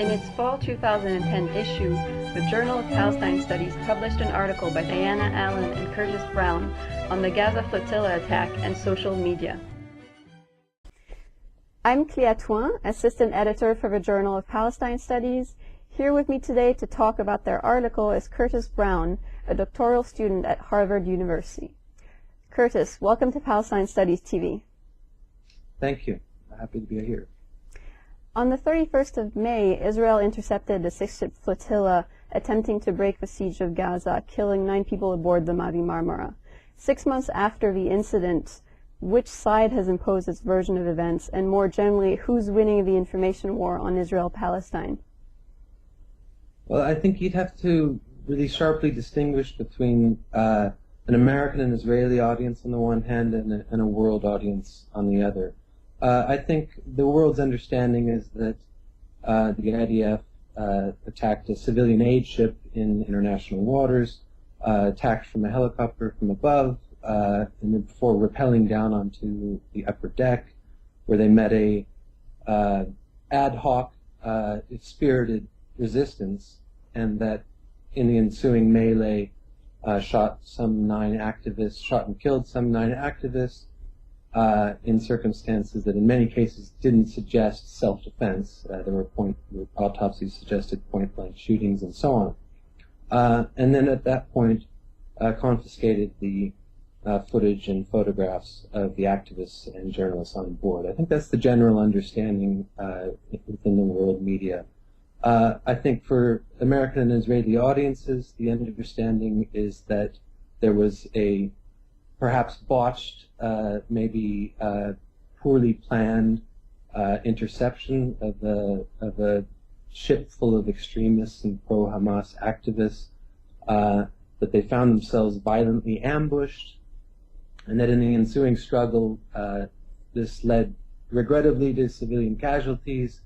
In its fall 2010 issue, the Journal of Palestine Studies published an article by Diana Allan and Curtis Brown on the Gaza Flotilla attack and social media. I'm Clea Twin, Assistant Editor for the Journal of Palestine Studies. Here with me today to talk about their article is Curtis Brown, a doctoral student at Harvard University. Curtis, welcome to Palestine Studies TV. Thank you. Happy to be here. On the 31st of May, Israel intercepted a six-ship flotilla attempting to break the siege of Gaza, killing 9 people aboard the Mavi Marmara. 6 months after the incident, which side has imposed its version of events, and more generally, who's winning the information war on Israel-Palestine? Well, I think you'd have to really sharply distinguish between an American and Israeli audience on the one hand and a world audience on the other. I think the world's understanding is that the IDF attacked a civilian aid ship in international waters, attacked from a helicopter from above, and then before rappelling down onto the upper deck, where they met a ad hoc, spirited resistance, and that in the ensuing melee shot and killed some 9 activists, in circumstances that in many cases didn't suggest self-defense. There were autopsies suggested point-blank shootings and so on. And then at that point confiscated the footage and photographs of the activists and journalists on board. I think that's the general understanding within the world media. I think for American and Israeli audiences, the understanding is that there was a perhaps botched, maybe poorly planned interception of a ship full of extremists and pro-Hamas activists, that they found themselves violently ambushed, and that in the ensuing struggle, this led regrettably to civilian casualties,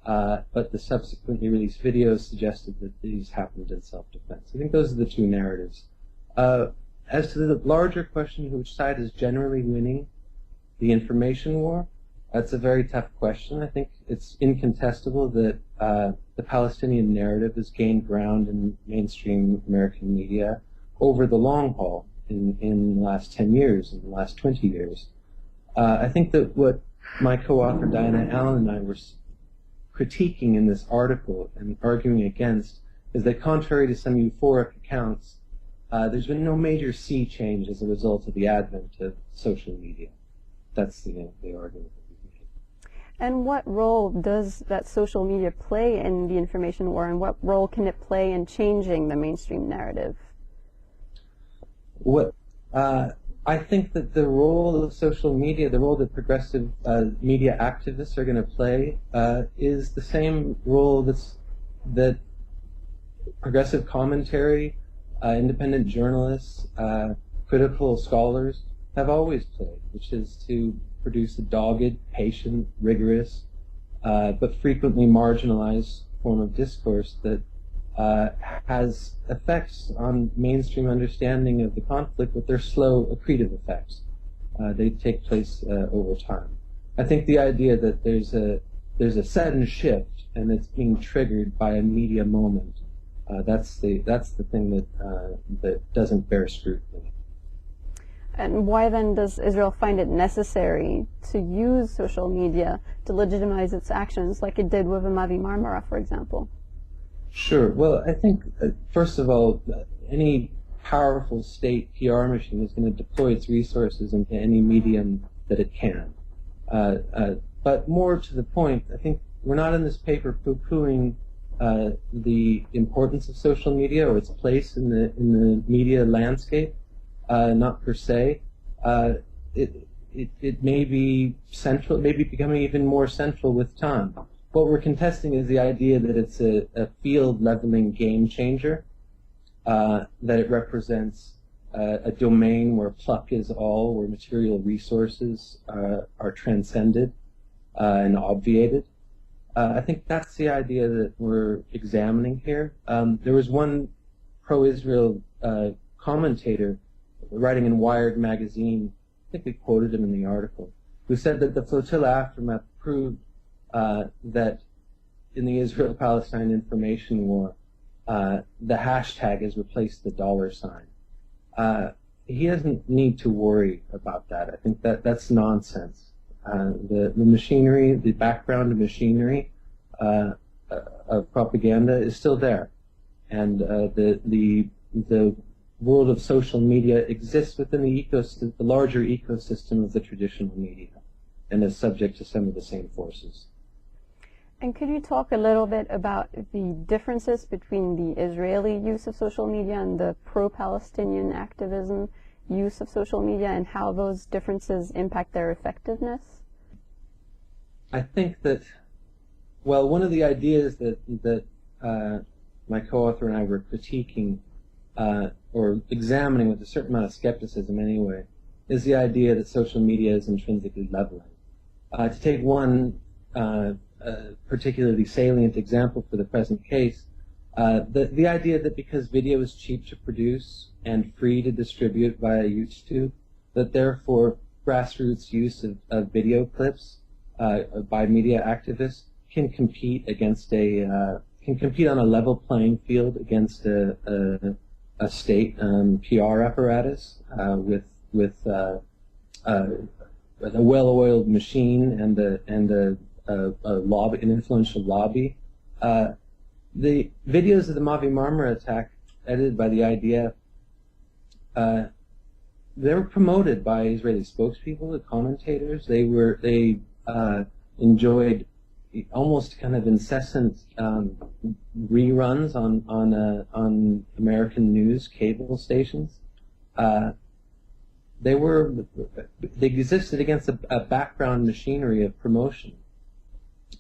but the subsequently released videos suggested that these happened in self-defense. I think those are the two narratives. As to the larger question, which side is generally winning the information war, that's a very tough question. I think it's incontestable that the Palestinian narrative has gained ground in mainstream American media over the long haul in the last 10 years, in the last 20 years. I think that what my co-author Diana Allan and I were critiquing in this article and arguing against is that contrary to some euphoric accounts, there's been no major sea change as a result of the advent of social media. That's the argument that we've made. And what role does that social media play in the information war, and what role can it play in changing the mainstream narrative? I think that the role of social media, the role that progressive media activists are going to play, is the same role that progressive commentary, independent journalists, critical scholars have always played, which is to produce a dogged, patient, rigorous, but frequently marginalized form of discourse that has effects on mainstream understanding of the conflict, but they're slow, accretive effects. They take place over time. I think the idea that there's a sudden shift and it's being triggered by a media moment, that's the thing that doesn't bear scrutiny. And why then does Israel find it necessary to use social media to legitimize its actions, like it did with the Mavi Marmara, for example? Sure. Well, I think, first of all, any powerful state PR machine is going to deploy its resources into any medium that it can. But more to the point, I think we're not in this paper poo-pooing the importance of social media or its place in the media landscape, not per se. It may be central, it may be becoming even more central with time. What we're contesting is the idea that it's a field-leveling game changer, that it represents a domain where pluck is all, where material resources are transcended and obviated. I think that's the idea that we're examining here. There was one pro-Israel commentator writing in Wired magazine, I think we quoted him in the article, who said that the flotilla aftermath proved that in the Israel-Palestine information war, the hashtag has replaced the $sign. He doesn't need to worry about that. I think that's nonsense. The machinery, the background machinery of propaganda is still there, and the world of social media exists within the larger ecosystem of the traditional media, and is subject to some of the same forces. And could you talk a little bit about the differences between the Israeli use of social media and the pro-Palestinian activism use of social media, and how those differences impact their effectiveness? I think that, well, one of the ideas that my co-author and I were critiquing, or examining with a certain amount of skepticism anyway, is the idea that social media is intrinsically leveling. To take one particularly salient example for the present case, the idea that because video is cheap to produce and free to distribute via YouTube, that therefore grassroots use of video clips by media activists can compete on a level playing field against a state PR apparatus with a well-oiled machine and an influential lobby. The videos of the Mavi Marmara attack, edited by the IDF, they were promoted by Israeli spokespeople, the commentators. They enjoyed almost kind of incessant reruns on American news cable stations. They existed against a background machinery of promotion.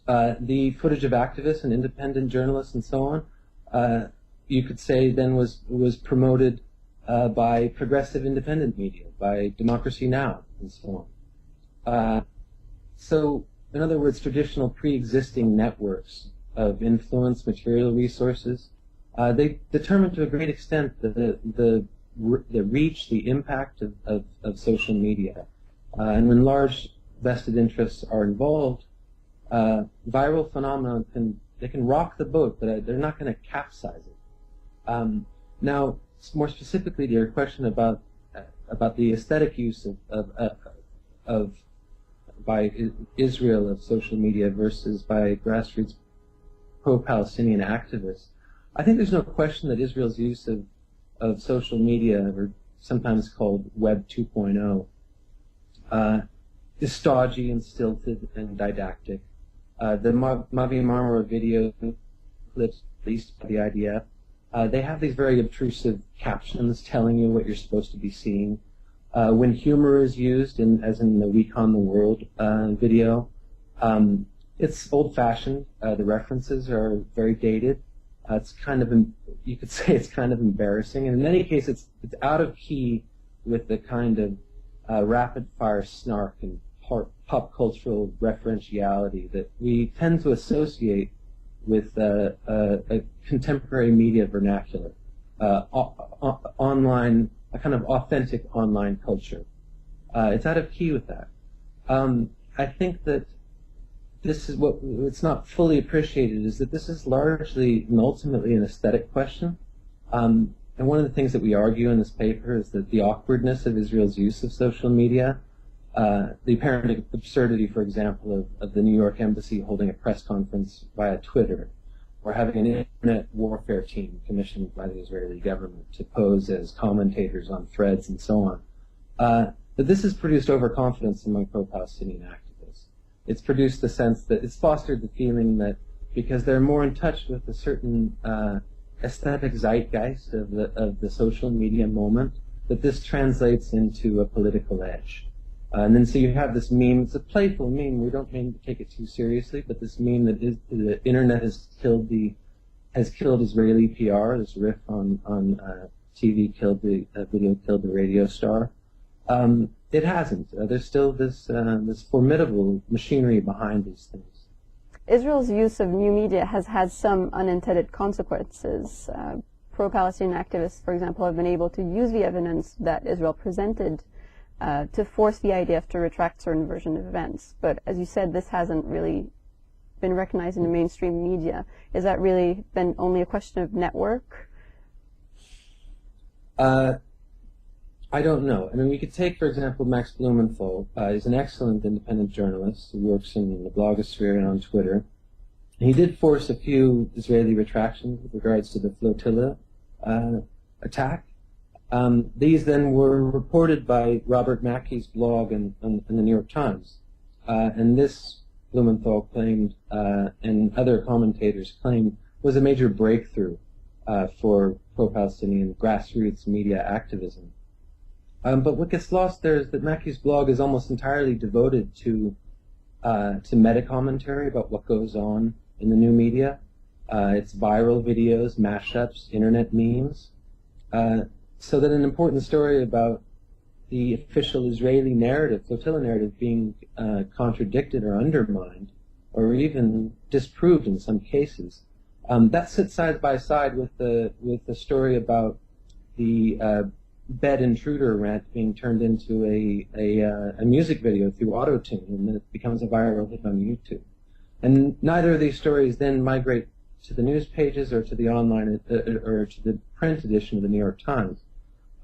The footage of activists and independent journalists and so on, you could say then was promoted by progressive independent media, by Democracy Now! And so on. So, in other words, traditional pre-existing networks of influence, material resources, they determine to a great extent the reach, the impact of social media. And when large vested interests are involved, viral phenomena can rock the boat, but they're not going to capsize it. Now, more specifically to your question about the aesthetic use of by Israel of social media versus by grassroots pro-Palestinian activists, I think there's no question that Israel's use of social media, or sometimes called Web 2.0, is stodgy and stilted and didactic. The Mavi Marmara video clips released by the IDF, they have these very obtrusive captions telling you what you're supposed to be seeing. When humor is used, as in the Week on the World video, it's old-fashioned. The references are very dated. It's kind of, you could say it's kind of embarrassing. And in any case, it's out of key with the kind of rapid-fire snark and pop cultural referentiality that we tend to associate with a contemporary media vernacular, online, a kind of authentic online culture. It's out of key with that. I think that this is what's not fully appreciated, is that this is largely and ultimately an aesthetic question. And one of the things that we argue in this paper is that the awkwardness of Israel's use of social media, the apparent absurdity, for example, of the New York Embassy holding a press conference via Twitter, or having an internet warfare team commissioned by the Israeli government to pose as commentators on threads and so on. But this has produced overconfidence among pro-Palestinian activists. It's produced the sense that it's fostered the feeling that because they're more in touch with a certain aesthetic zeitgeist of the social media moment, that this translates into a political edge. And then so you have this meme. It's a playful meme. We don't mean to take it too seriously, but this meme that is the internet has killed Israeli PR. This riff on TV killed the video killed the radio star. It hasn't. There's still this formidable machinery behind these things. Israel's use of new media has had some unintended consequences. Pro-Palestinian activists, for example, have been able to use the evidence that Israel presented to force the IDF to retract certain version of events. But as you said, this hasn't really been recognized in the mainstream media. Is that really been only a question of network? I don't know. I mean, we could take, for example, Max Blumenthal. He's an excellent independent journalist who works in the blogosphere and on Twitter. He did force a few Israeli retractions with regards to the flotilla attack. These then were reported by Robert Mackey's blog and the New York Times. And this, Blumenthal claimed, and other commentators claimed, was a major breakthrough for pro-Palestinian grassroots media activism. But what gets lost there is that Mackey's blog is almost entirely devoted to meta-commentary about what goes on in the new media. It's viral videos, mashups, internet memes. So that an important story about the official Israeli narrative, flotilla narrative, being contradicted or undermined, or even disproved in some cases, that sits side by side with the story about the bed intruder rant being turned into a music video through auto-tune, and then it becomes a viral hit on YouTube. And neither of these stories then migrate to the news pages or to the online or to the print edition of the New York Times.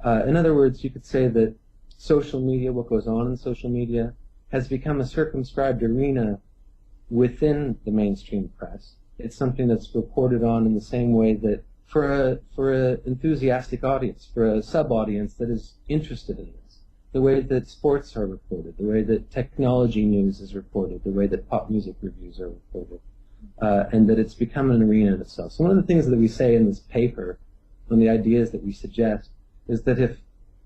In other words, you could say that social media, what goes on in social media, has become a circumscribed arena within the mainstream press. It's something that's reported on in the same way that for a enthusiastic audience, for a sub-audience that is interested in this, the way that sports are reported, the way that technology news is reported, the way that pop music reviews are reported, and that it's become an arena in itself. So one of the things that we say in this paper, one of the ideas that we suggest, is that if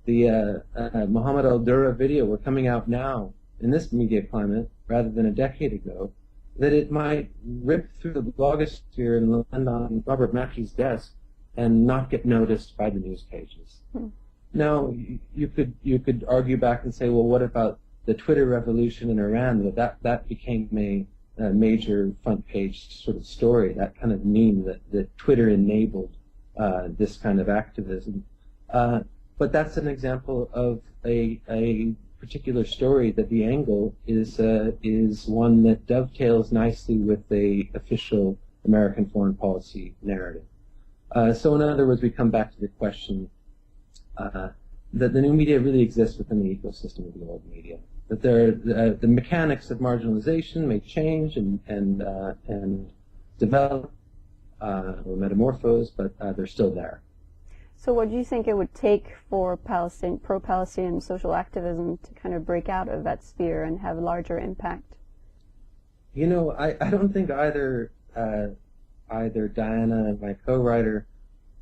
the Mohammed al-Dura video were coming out now in this media climate rather than a decade ago, that it might rip through the blogosphere and land on Robert Mackey's desk and not get noticed by the news pages. Now, you could argue back and say, well, what about the Twitter revolution in Iran? That became a major front page sort of story, that kind of meme that Twitter enabled this kind of activism. But that's an example of a particular story that the angle is one that dovetails nicely with the official American foreign policy narrative. So in other words, we come back to the question that the new media really exists within the ecosystem of the old media. That the mechanics of marginalization may change and develop or metamorphose, but they're still there. So what do you think it would take for pro-Palestinian social activism to kind of break out of that sphere and have a larger impact? You know, I don't think either Diana, my co-writer,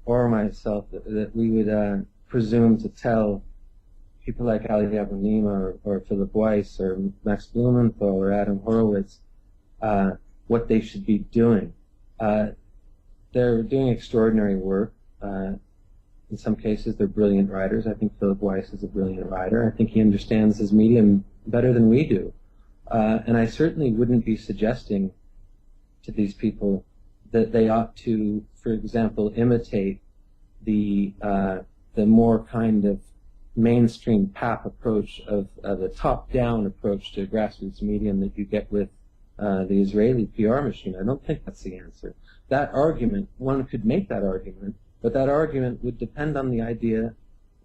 or myself that we would presume to tell people like Ali Abunimah or Philip Weiss or Max Blumenthal or Adam Horowitz what they should be doing. They're doing extraordinary work. In some cases, they're brilliant writers. I think Philip Weiss is a brilliant writer. I think he understands his medium better than we do. And I certainly wouldn't be suggesting to these people that they ought to, for example, imitate the more kind of mainstream PAP approach of the top-down approach to grassroots medium that you get with the Israeli PR machine. I don't think that's the answer. That argument, one could make that argument, but that argument would depend on the idea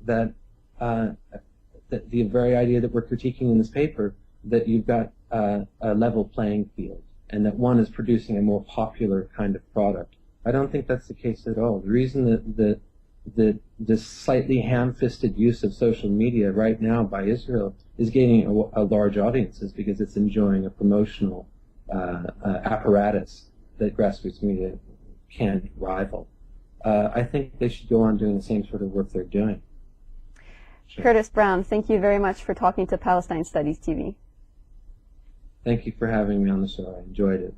that, the very idea that we're critiquing in this paper, that you've got a level playing field, and that one is producing a more popular kind of product. I don't think that's the case at all. The reason that this slightly ham-fisted use of social media right now by Israel is gaining a large audience is because it's enjoying a promotional apparatus that grassroots media can't rival. I think they should go on doing the same sort of work they're doing. Sure. Curtis Brown, thank you very much for talking to Palestine Studies TV. Thank you for having me on the show. I enjoyed it.